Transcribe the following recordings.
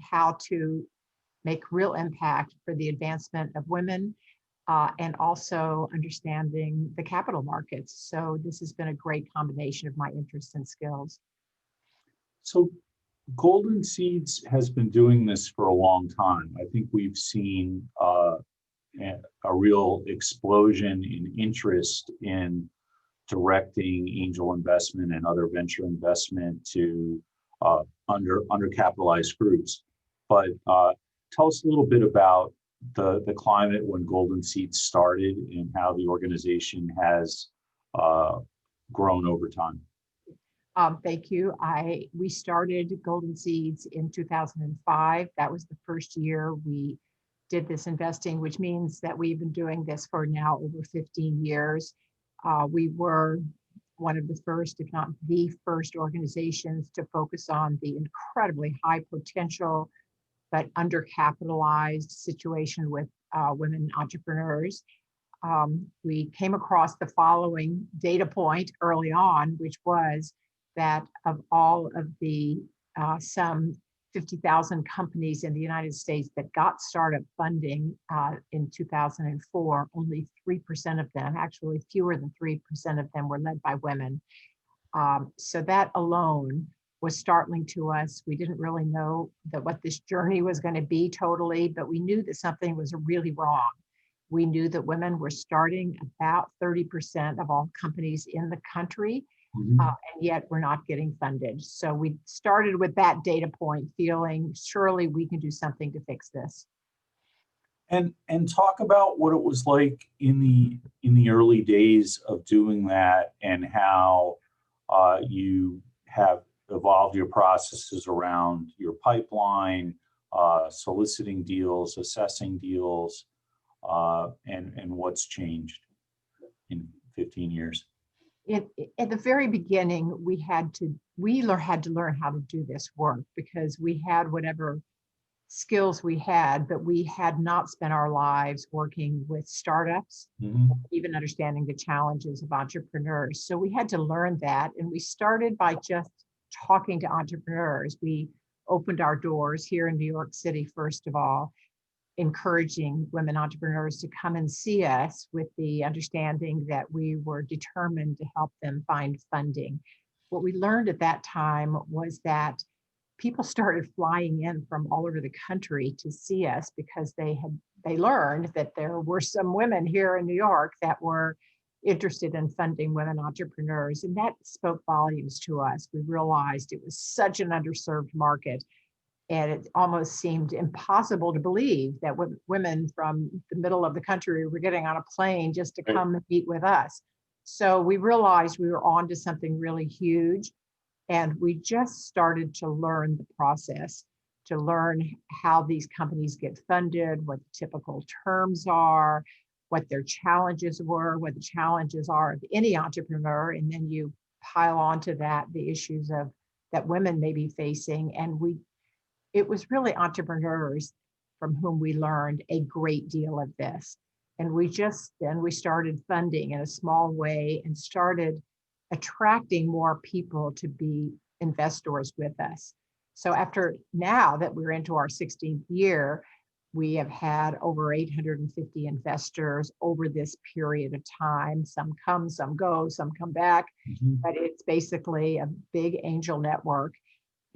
how to make real impact for the advancement of women and also understanding the capital markets. So this has been a great combination of my interests and skills. So Golden Seeds has been doing this for a long time. I think we've seen a real explosion in interest in directing angel investment and other venture investment to undercapitalized groups. But tell us a little bit about the climate when Golden Seeds started and how the organization has grown over time. Thank you. We started Golden Seeds in 2005. That was the first year we did this investing, which means that we've been doing this for now over 15 years. We were one of the first, if not the first organizations to focus on the incredibly high potential but undercapitalized situation with women entrepreneurs. We came across the following data point early on, which was that of all of the some 50,000 companies in the United States that got startup funding in 2004, only 3% of them, actually fewer than 3% of them, were led by women. So that alone was startling to us. We didn't really know that what this journey was going to be totally, but we knew that something was really wrong. We knew that women were starting about 30% of all companies in the country. And yet we're not getting funded. So we started with that data point, feeling surely we can do something to fix this. And talk about what it was like in the early days of doing that, and how you have evolved your processes around your pipeline, soliciting deals, assessing deals, and what's changed in 15 years. At the very beginning, we had to learn how to do this work, because we had whatever skills we had, but we had not spent our lives working with startups, even understanding the challenges of entrepreneurs. So we had to learn that. And we started by just talking to entrepreneurs. We opened our doors here in New York City, first of all, encouraging women entrepreneurs to come and see us with the understanding that we were determined to help them find funding. What we learned at that time was that people started flying in from all over the country to see us, because they learned that there were some women here in New York that were interested in funding women entrepreneurs. And that spoke volumes to us. We realized it was such an underserved market. And it almost seemed impossible to believe that women from the middle of the country were getting on a plane just to come and meet with us. So we realized we were on to something really huge. And we just started to learn the process, to learn how these companies get funded, what the typical terms are, what their challenges were, what the challenges are of any entrepreneur. And then you pile onto that the issues that women may be facing. And it was really entrepreneurs from whom we learned a great deal of this. And we started funding in a small way and started attracting more people to be investors with us. So now that we're into our 16th year, we have had over 850 investors over this period of time. Some come, some go, some come back, but it's basically a big angel network.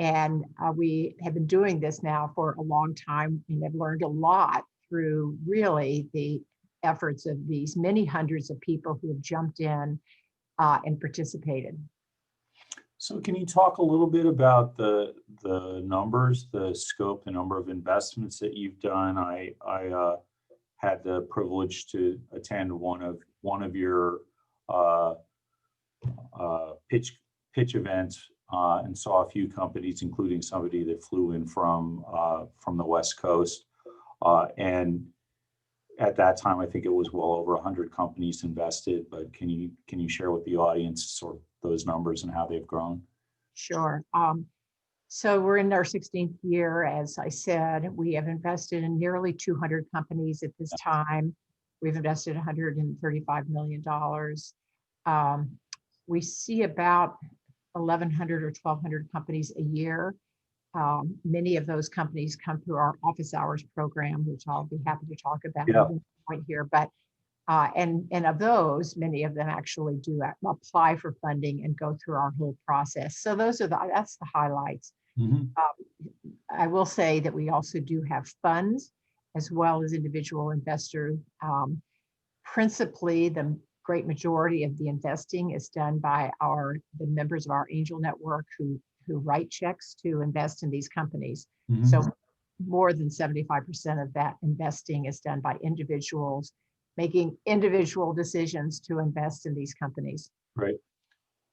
And we have been doing this now for a long time, and have learned a lot through really the efforts of these many hundreds of people who have jumped in and participated. So can you talk a little bit about the numbers, the scope, the number of investments that you've done? I had the privilege to attend one of your pitch events. And saw a few companies, including somebody that flew in from the West Coast. And at that time, I think it was well over 100 companies invested. But can you share with the audience sort of those numbers and how they've grown? Sure. So we're in our 16th year. As I said, we have invested in nearly 200 companies at this time. We've invested $135 million. We see about 1,100 or 1,200 companies a year. Many of those companies come through our office hours program, which I'll be happy to talk about at Yeah. one point here. But and of those, many of them actually do apply for funding and go through our whole process. So that's the highlights. Mhm. I will say that we also do have funds as well as individual investors. Principally, the great majority of the investing is done by the members of our angel network who write checks to invest in these companies. Mhm. So more than 75% of that investing is done by individuals making individual decisions to invest in these companies. Right.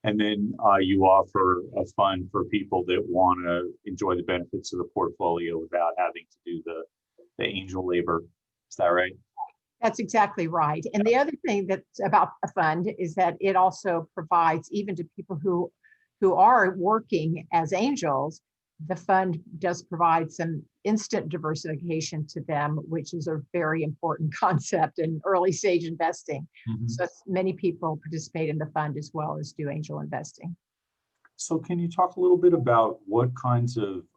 And then you offer a fund for people that want to enjoy the benefits of the portfolio without having to do the angel labor. Is that right? That's exactly right. And the other thing that's about a fund is that it also provides, even to people who are working as angels, the fund does provide some instant diversification to them, which is a very important concept in early stage investing. Mhm. So many people participate in the fund as well as do angel investing. So can you talk a little bit about what kinds of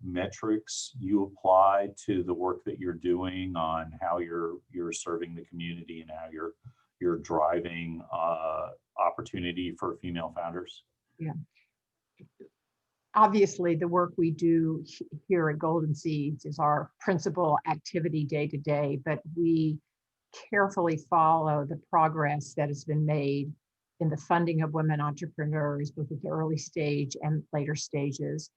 metrics you apply to the work that you're doing on how you're serving the community and how you're driving opportunity for female founders? Yeah. Obviously, the work we do here at Golden Seeds is our principal activity day to day, but we carefully follow the progress that has been made in the funding of women entrepreneurs, both at the early stage and later stages.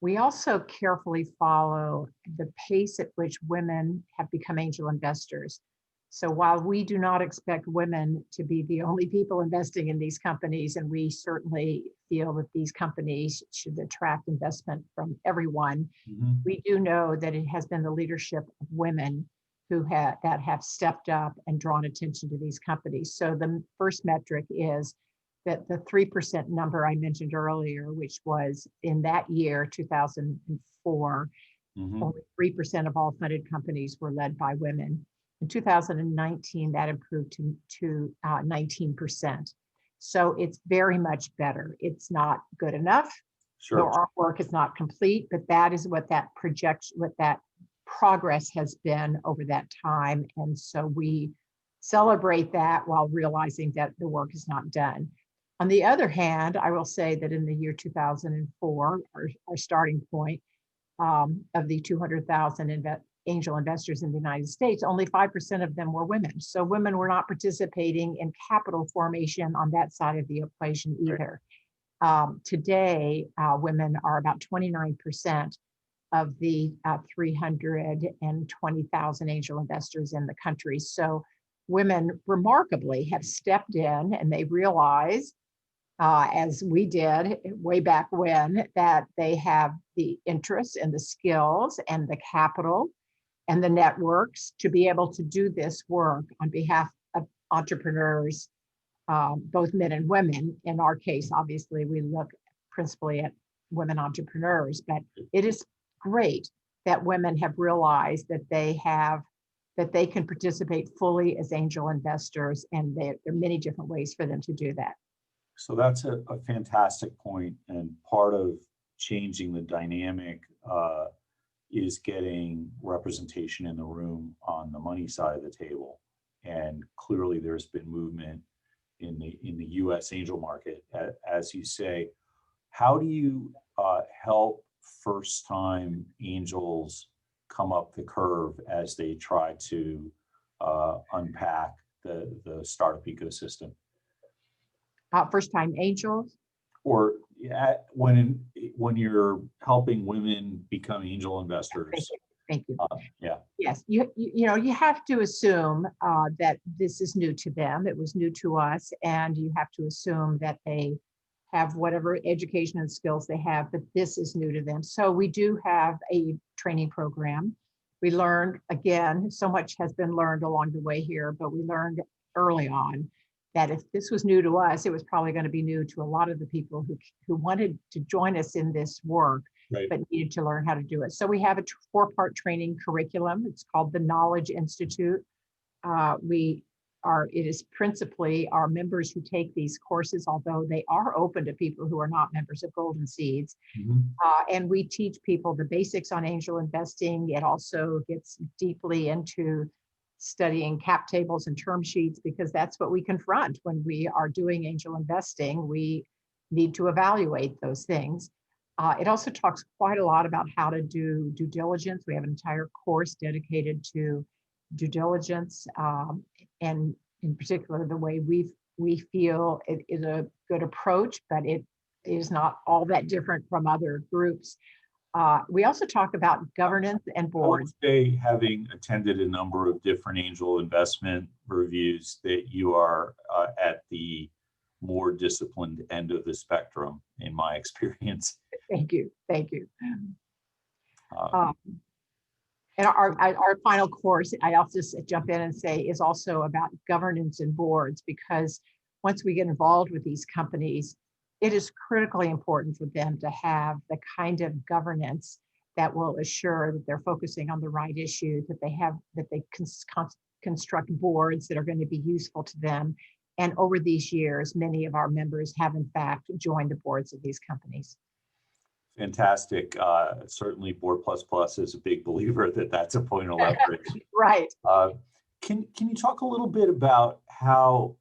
We also carefully follow the pace at which women have become angel investors. So while we do not expect women to be the only people investing in these companies, and we certainly feel that these companies should attract investment from everyone, Mhm. we do know that it has been the leadership of women that have stepped up and drawn attention to these companies. So the first metric is that the 3% number I mentioned earlier, which was in that year, 2004, Mhm. only 3% of all funded companies were led by women. In 2019, that improved to 19%. So it's very much better. It's not good enough. Sure. Our work is not complete, but that is what that progress has been over that time. And so we celebrate that while realizing that the work is not done. On the other hand, I will say that in the year 2004, our starting point of the 200,000 angel investors in the United States, only 5% of them were women. So women were not participating in capital formation on that side of the equation either. Today, women are about 29% of the 320,000 angel investors in the country. So women remarkably have stepped in, and they realize, as we did way back when, that they have the interests and the skills and the capital and the networks to be able to do this work on behalf of entrepreneurs, both men and women. In our case, obviously, we look principally at women entrepreneurs, but it is great that women have realized that they can participate fully as angel investors, and there are many different ways for them to do that. So that's a fantastic point, and part of changing the dynamic is getting representation in the room on the money side of the table. And clearly, there's been movement in the U.S. angel market, as you say. How do you help first-time angels come up the curve as they try to unpack the startup ecosystem? First-time angels. Or when you're helping women become angel investors? Thank you. Yeah. Yes, you have to assume that this is new to them. It was new to us, and you have to assume that they have whatever education and skills they have, but this is new to them. So we do have a training program. We learned, again, so much has been learned along the way here, but we learned early on that if this was new to us, it was probably going to be new to a lot of the people who wanted to join us in this work, Right. but needed to learn how to do it. So we have a 4-part training curriculum. It's called the Knowledge Institute. We it is principally our members who take these courses, although they are open to people who are not members of Golden Seeds. And we teach people the basics on angel investing. It also gets deeply into studying cap tables and term sheets, because that's what we confront when we are doing angel investing. We need to evaluate those things. It also talks quite a lot about how to do due diligence. We have an entire course dedicated to due diligence, and in particular, the way we feel it is a good approach, but it is not all that different from other groups. We also talk about governance and boards. I would say, having attended a number of different angel investment reviews, that you are at the more disciplined end of the spectrum, in my experience. Thank you. And our final course, I'll just jump in and say, is also about governance and boards, because once we get involved with these companies, it is critically important for them to have the kind of governance that will assure that they're focusing on the right issues, that they construct boards that are going to be useful to them. And over these years, many of our members have in fact joined the boards of these companies. Fantastic. Certainly Board Plus Plus is a big believer that that's a point of leverage. Right. Can you talk a little bit about how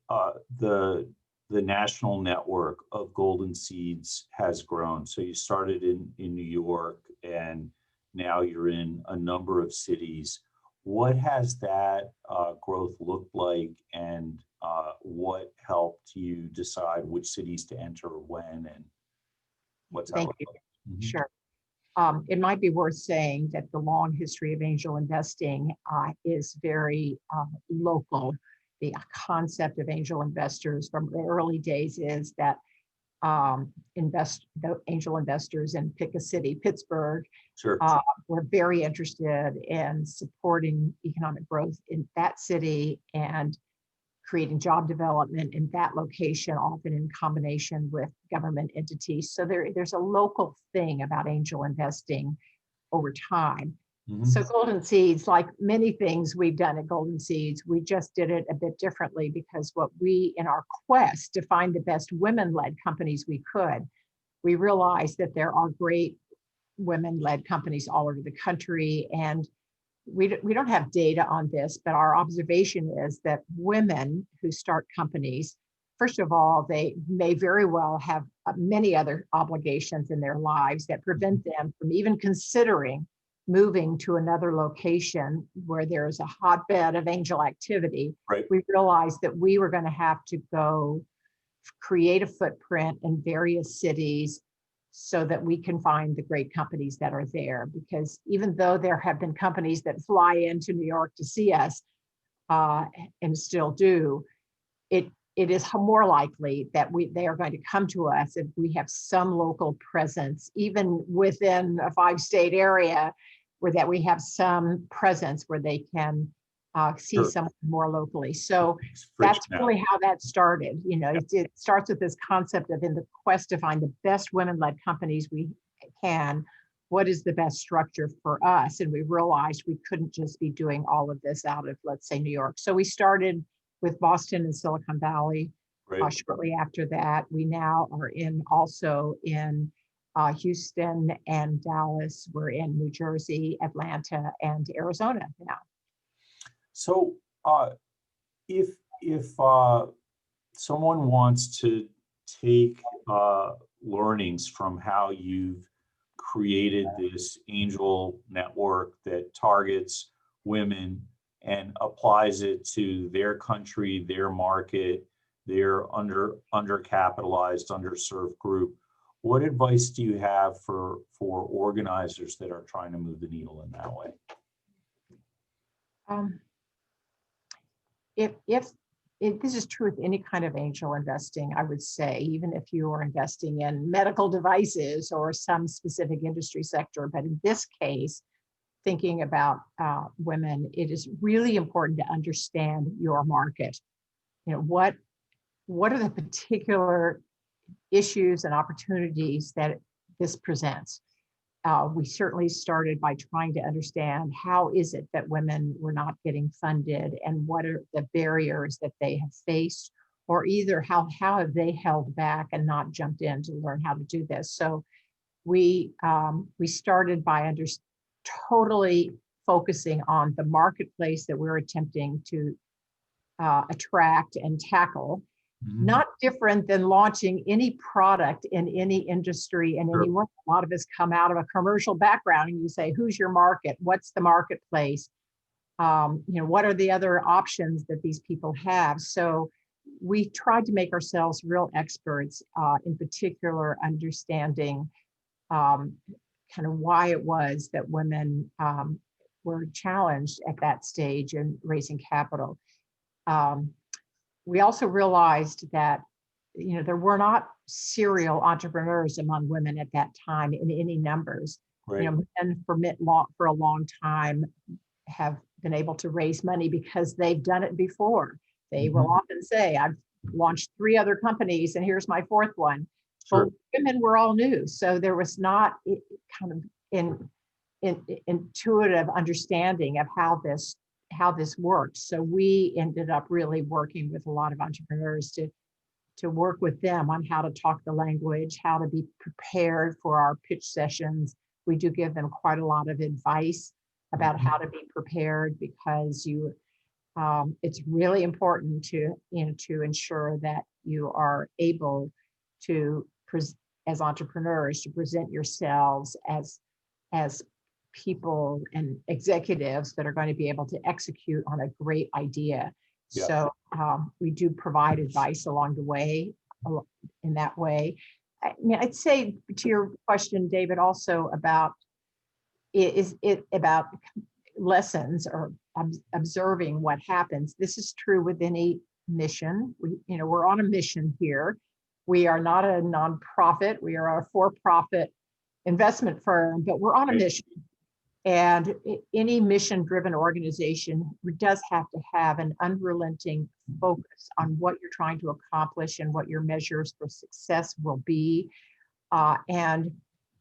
the national network of Golden Seeds has grown? So you started in New York, and now you're in a number of cities. What has that growth looked like, and what helped you decide which cities to enter when, and what's that look like? Sure. It might be worth saying that the long history of angel investing is very local. The concept of angel investors from the early days is that the angel investors in pick a city, Pittsburgh, Sure. were very interested in supporting economic growth in that city and creating job development in that location, often in combination with government entities. So there's a local thing about angel investing over time. So Golden Seeds, like many things we've done at Golden Seeds, we just did it a bit differently, because in our quest to find the best women-led companies we could, we realized that there are great women-led companies all over the country. And we don't have data on this, but our observation is that women who start companies, first of all, they may very well have many other obligations in their lives that prevent them from even considering moving to another location where there's a hotbed of angel activity. Right. We realized that we were going to have to go create a footprint in various cities so that we can find the great companies that are there. Because even though there have been companies that fly into New York to see us, and still do, it is more likely that they are going to come to us if we have some local presence, even within a 5-state area, where that we have some presence where they can see someone more locally. So that's really how that started. It starts with this concept of, in the quest to find the best women-led companies we can, what is the best structure for us? And we realized we couldn't just be doing all of this out of, let's say, New York. So we started with Boston and Silicon Valley. Shortly after that, we now are also in Houston and Dallas. We're in New Jersey, Atlanta, and Arizona now. So if someone wants to take learnings from how you've created this angel network that targets women and applies it to their country, their market, their undercapitalized, underserved group, what advice do you have for organizers that are trying to move the needle in that way? If this is true with any kind of angel investing, I would say, even if you are investing in medical devices or some specific industry sector, but in this case, thinking about women, it is really important to understand your market. What are the particular issues and opportunities that this presents? we certainly started by trying to understand how is it that women were not getting funded and what are the barriers that they have faced, or either how have they held back and not jumped in to learn how to do this. So we started by totally focusing on the marketplace that we're attempting to attract and tackle. Not different than launching any product in any industry and anyone. A lot of us come out of a commercial background and you say, who's your market? What's the marketplace? What are the other options that these people have? So we tried to make ourselves real experts, in particular, understanding kind of why it was that women were challenged at that stage in raising capital. We also realized that there were not serial entrepreneurs among women at that time in any numbers. Right. Men for a long time have been able to raise money because they've done it before. They will often say, I've launched 3 other companies and here's my 4th one. Sure. Well, women were all new. So there was not kind of intuitive understanding of how this worked. So we ended up really working with a lot of entrepreneurs to work with them on how to talk the language, how to be prepared for our pitch sessions. We do give them quite a lot of advice about how to be prepared, because it's really important to ensure that you are able to, as entrepreneurs, to present yourselves as people and executives that are going to be able to execute on a great idea. Yeah. So we do provide advice along the way in that way. I'd say to your question, David, also about about lessons or observing what happens. This is true with any mission. We're on a mission here. We are not a nonprofit. We are a for-profit investment firm, but we're on a mission. And any mission-driven organization does have to have an unrelenting focus on what you're trying to accomplish and what your measures for success will be. And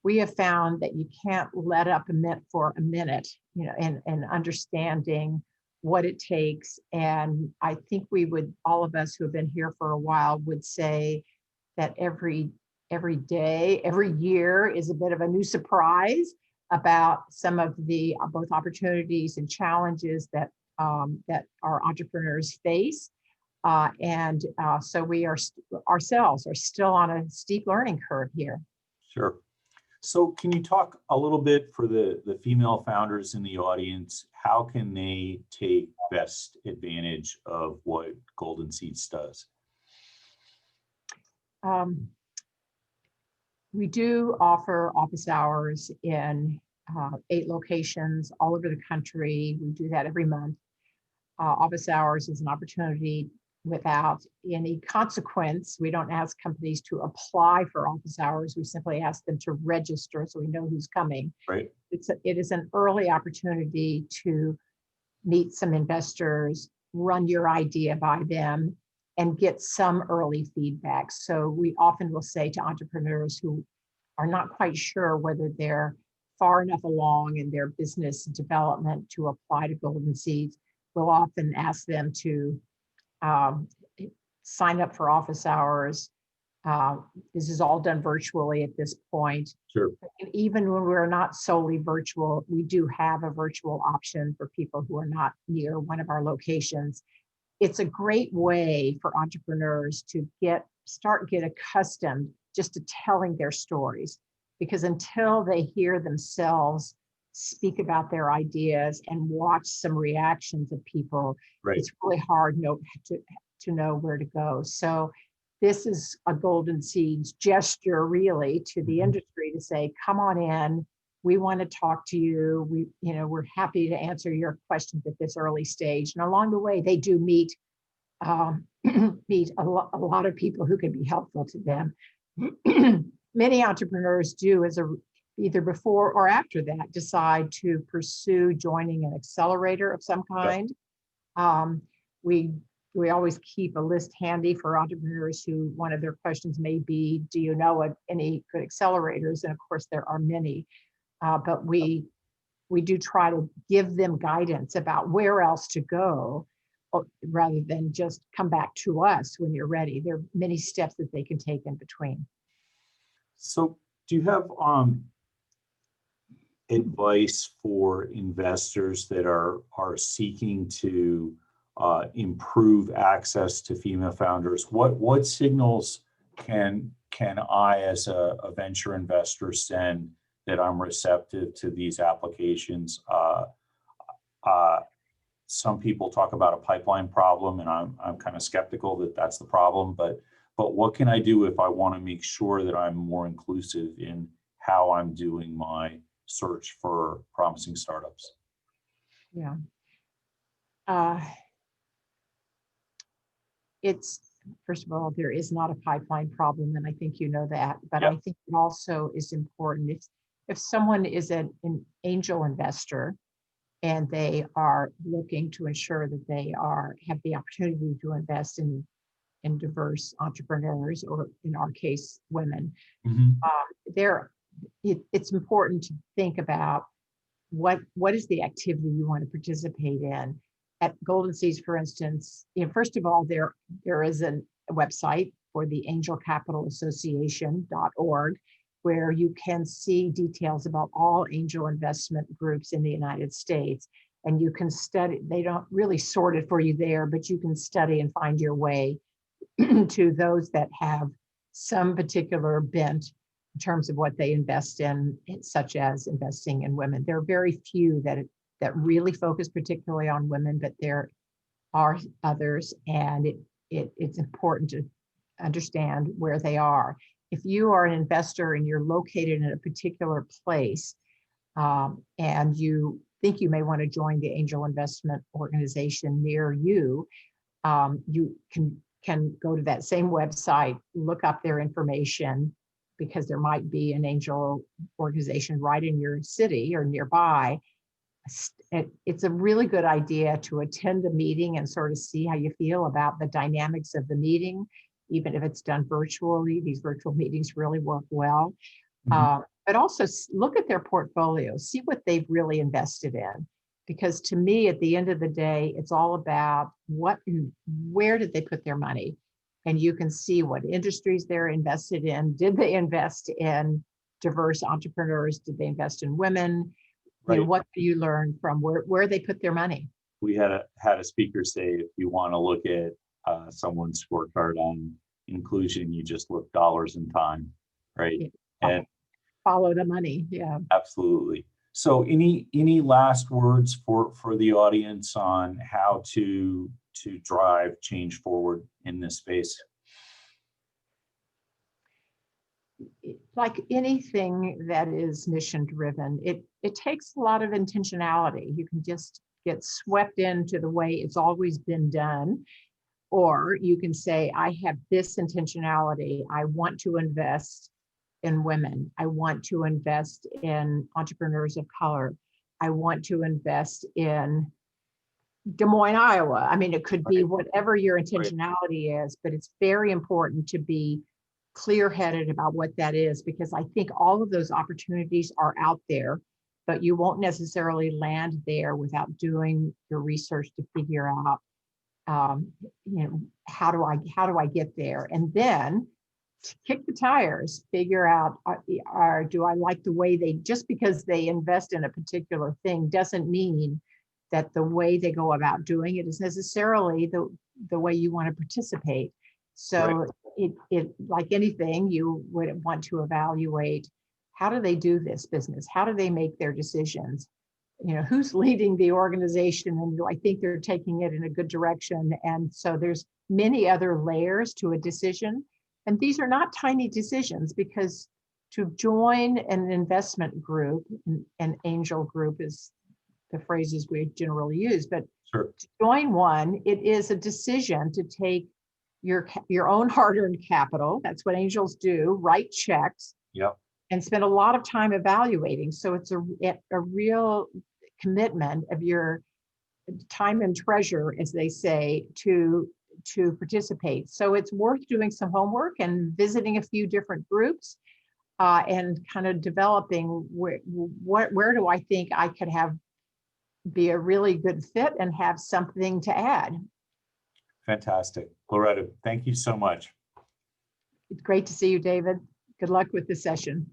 we have found that you can't let up for a minute, and understanding what it takes. And I think all of us who have been here for a while would say that every day, every year is a bit of a new surprise about some of the both opportunities and challenges that our entrepreneurs face. So we ourselves are still on a steep learning curve here. Sure. So can you talk a little bit for the female founders in the audience, how can they take best advantage of what Golden Seeds does? We do offer office hours in 8 locations all over the country. We do that every month. Office hours is an opportunity without any consequence. We don't ask companies to apply for office hours. We simply ask them to register so we know who's coming. Right. It is an early opportunity to meet some investors, run your idea by them, and get some early feedback. So we often will say to entrepreneurs who are not quite sure whether they're far enough along in their business development to apply to Golden Seeds, we'll often ask them to sign up for office hours. This is all done virtually at this point. Sure. And even when we're not solely virtual, we do have a virtual option for people who are not near one of our locations. It's a great way for entrepreneurs to get accustomed just to telling their stories, because until they hear themselves speak about their ideas and watch some reactions of people, right, it's really hard to know where to go. So this is a Golden Seeds gesture really to the industry to say, come on in. We want to talk to you. We're happy to answer your questions at this early stage. And along the way, they do meet a lot of people who can be helpful to them. Many entrepreneurs do, either before or after that, decide to pursue joining an accelerator of some kind. Yep. We always keep a list handy for entrepreneurs who one of their questions may be, do you know any good accelerators? And of course, there are many. but we do try to give them guidance about where else to go, rather than just come back to us when you're ready. There are many steps that they can take in between. So do you have advice for investors that are seeking to improve access to female founders? What signals can I, as a venture investor, send that I'm receptive to these applications? Some people talk about a pipeline problem, and I'm kind of skeptical that that's the problem. But what can I do if I want to make sure that I'm more inclusive in how I'm doing my search for promising startups? Yeah. It's, first of all, there is not a pipeline problem, and I think you know that. But Yep. I think it also is important if someone is an angel investor and they are looking to ensure that they have the opportunity to invest in diverse entrepreneurs, or in our case, women. It's important to think about what is the activity you want to participate in. At Golden Seeds, for instance, first of all, there is a website for the Angel Capital Association.org, where you can see details about all angel investment groups in the United States. And you can study, they don't really sort it for you there, but you can study and find your way to those that have some particular bent in terms of what they invest in, such as investing in women. There are very few that really focus particularly on women, but there are others, and it's important to understand where they are. If you are an investor and you're located in a particular place, and you think you may want to join the angel investment organization near you, you can go to that same website, look up their information, because there might be an angel organization right in your city or nearby. It's a really good idea to attend a meeting and sort of see how you feel about the dynamics of the meeting, even if it's done virtually. These virtual meetings really work well. But also look at their portfolio, see what they've really invested in. Because to me, at the end of the day, it's all about where did they put their money? And you can see what industries they're invested in. Did they invest in diverse entrepreneurs? Did they invest in women? Right. What do you learn from where they put their money? We had a speaker say, if you want to look at someone's scorecard on inclusion, you just look dollars and time, right? Yeah. And follow the money. Yeah. Absolutely. So any last words for the audience on how to drive change forward in this space? Like anything that is mission driven, it takes a lot of intentionality. You can just get swept into the way it's always been done, or you can say, I have this intentionality. I want to invest in women. I want to invest in entrepreneurs of color. I want to invest in Des Moines, Iowa. I mean, it could be whatever your intentionality is, but it's very important to be clear-headed about what that is, because I think all of those opportunities are out there, but you won't necessarily land there without doing your research to figure out, how do I get there? And then to kick the tires, figure out, do I like the way just because they invest in a particular thing doesn't mean that the way they go about doing it is necessarily the way you want to participate. So it like anything, you would want to evaluate, how do they do this business? How do they make their decisions? Who's leading the organization, and do I think they're taking it in a good direction? And so there's many other layers to a decision. And these are not tiny decisions, because to join an investment group, an angel group is the phrases we generally use, but Sure. To join one, it is a decision to take your own hard-earned capital. That's what angels do, write checks. Yep. And spend a lot of time evaluating. So it's a real commitment of your time and treasure, as they say, to participate. So it's worth doing some homework and visiting a few different groups. and kind of developing where do I think I could be a really good fit and have something to add. Fantastic. Loretta, thank you so much. It's great to see you, David. Good luck with the session.